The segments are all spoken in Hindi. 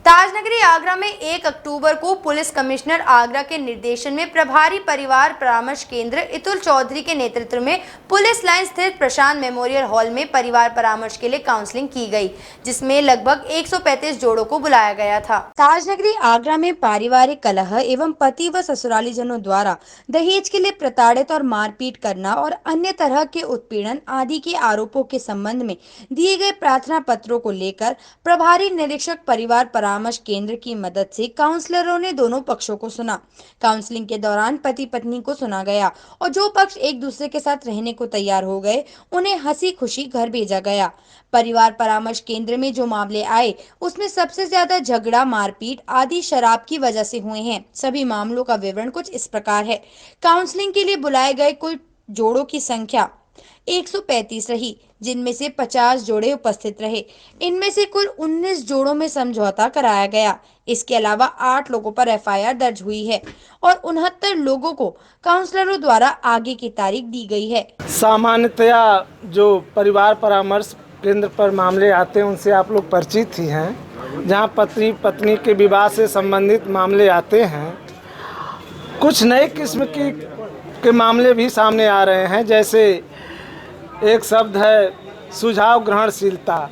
ताजनगरी आगरा में 1 अक्टूबर को पुलिस कमिश्नर आगरा के निर्देशन में प्रभारी परिवार परामर्श केंद्र इतुल चौधरी के नेतृत्व में पुलिस लाइन स्थित प्रशांत मेमोरियल हॉल में परिवार परामर्श के लिए काउंसलिंग की गई, जिसमें लगभग 135 जोड़ों को बुलाया गया था। ताजनगरी आगरा में पारिवारिक कलह एवं पति व ससुराली जनों द्वारा दहेज के लिए प्रताड़ित और मारपीट करना और अन्य तरह के उत्पीड़न आदि के आरोपों के संबंध में दिए गए प्रार्थना पत्रों को लेकर प्रभारी निरीक्षक परिवार परामर्श केंद्र की मदद से काउंसलरों ने दोनों पक्षों को सुना। काउंसलिंग के दौरान पति पत्नी को सुना गया और जो पक्ष एक दूसरे के साथ रहने को तैयार हो गए उन्हें हंसी खुशी घर भेजा गया। परिवार परामर्श केंद्र में जो मामले आए उसमें सबसे ज्यादा झगड़ा, मारपीट आदि शराब की वजह से हुए हैं। सभी मामलों का विवरण कुछ इस प्रकार है। काउंसलिंग के लिए बुलाए गए कुल जोड़ों की संख्या 135 रही, जिनमें से 50 जोड़े उपस्थित रहे। इनमें से कुल 19 जोड़ों में समझौता कराया गया। इसके अलावा 8 लोगों पर एफआईआर दर्ज हुई है और 69 लोगों को काउंसलरों द्वारा आगे की तारीख दी गई है। सामान्यतया जो परिवार परामर्श केंद्र पर मामले आते हैं उनसे आप लोग परिचित ही हैं। जहां पति पत्नी के विवाह से संबंधित मामले आते हैं, कुछ नए किस्म के मामले भी सामने आ रहे हैं। जैसे एक शब्द है सुझाव ग्रहणशीलता,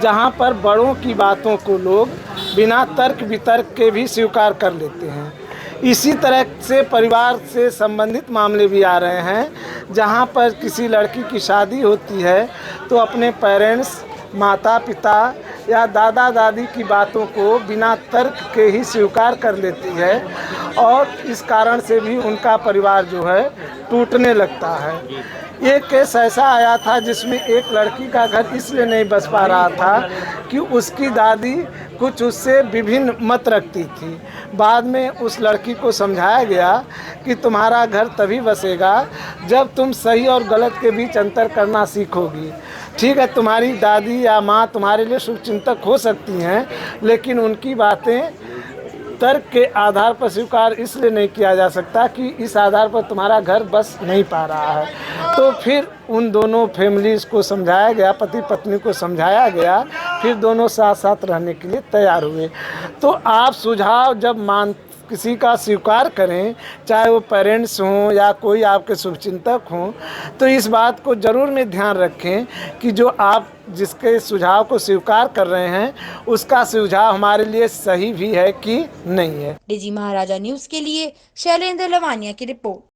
जहां पर बड़ों की बातों को लोग बिना तर्क वितर्क के भी स्वीकार कर लेते हैं। इसी तरह से परिवार से संबंधित मामले भी आ रहे हैं, जहां पर किसी लड़की की शादी होती है तो अपने पेरेंट्स, माता पिता या दादा दादी की बातों को बिना तर्क के ही स्वीकार कर लेती है और इस कारण से भी उनका परिवार जो है टूटने लगता है। एक केस ऐसा आया था जिसमें एक लड़की का घर इसलिए नहीं बस पा रहा था कि उसकी दादी कुछ उससे विभिन्न मत रखती थी। बाद में उस लड़की को समझाया गया कि तुम्हारा घर तभी बसेगा जब तुम सही और गलत के बीच अंतर करना सीखोगी। ठीक है, तुम्हारी दादी या माँ तुम्हारे लिए शुभचिंतक हो सकती हैं, लेकिन उनकी बातें तर्क के आधार पर स्वीकार इसलिए नहीं किया जा सकता कि इस आधार पर तुम्हारा घर बस नहीं पा रहा है। तो फिर उन दोनों फैमिलीज़ को समझाया गया, पति पत्नी को समझाया गया, फिर दोनों साथ साथ रहने के लिए तैयार हुए। तो आप सुझाव जब किसी का स्वीकार करें, चाहे वो पेरेंट्स हों या कोई आपके शुभचिंतक हों, तो इस बात को ज़रूर में ध्यान रखें कि जो आप जिसके सुझाव को स्वीकार कर रहे हैं उसका सुझाव हमारे लिए सही भी है कि नहीं है। डीजी महाराजा न्यूज़ के लिए शैलेंद्र लवानिया की रिपोर्ट।